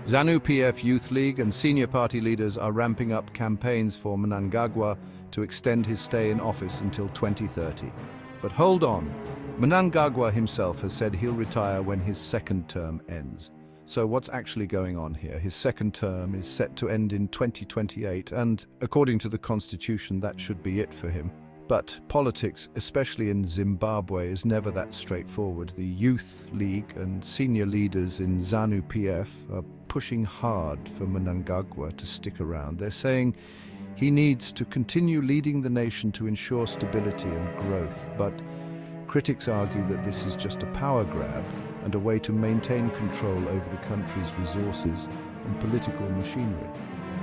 Zanu PF Youth League and senior party leaders are ramping up campaigns for Mnangagwa to extend his stay in office until 2030. But hold on, Mnangagwa himself has said he'll retire when his second term ends. So what's actually going on here? His second term is set to end in 2028, and according to the constitution, that should be it for him. But politics, especially in Zimbabwe, is never that straightforward. The Youth League and senior leaders in Zanu PF are pushing hard for Mnangagwa to stick around. They're saying he needs to continue leading the nation to ensure stability and growth. But critics argue that this is just a power grab and a way to maintain control over the country's resources and political machinery.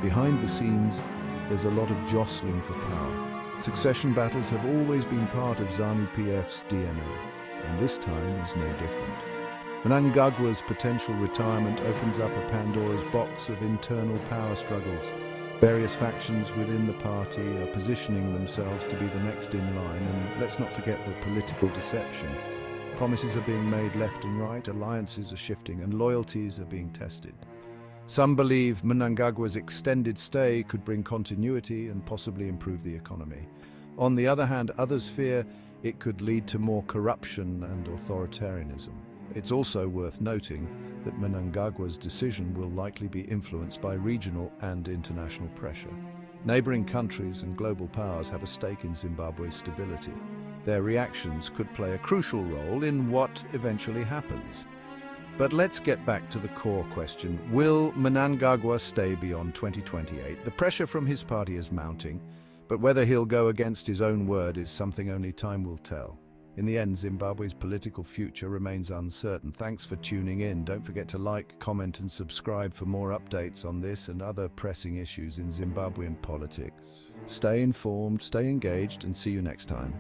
Behind the scenes, there's a lot of jostling for power. Succession battles have always been part of Zanu PF's DNA, and this time is no different. Mnangagwa's potential retirement opens up a Pandora's box of internal power struggles. Various factions within the party are positioning themselves to be the next in line, and let's not forget the political deception. Promises are being made left and right, alliances are shifting, and loyalties are being tested. Some believe Mnangagwa's extended stay could bring continuity and possibly improve the economy. On the other hand, others fear it could lead to more corruption and authoritarianism. It's also worth noting that Mnangagwa's decision will likely be influenced by regional and international pressure. Neighboring countries and global powers have a stake in Zimbabwe's stability. Their reactions could play a crucial role in what eventually happens. But let's get back to the core question. Will Mnangagwa stay beyond 2028? The pressure from his party is mounting, but whether he'll go against his own word is something only time will tell. In the end, Zimbabwe's political future remains uncertain. Thanks for tuning in. Don't forget to like, comment and subscribe for more updates on this and other pressing issues in Zimbabwean politics. Stay informed, stay engaged, and see you next time.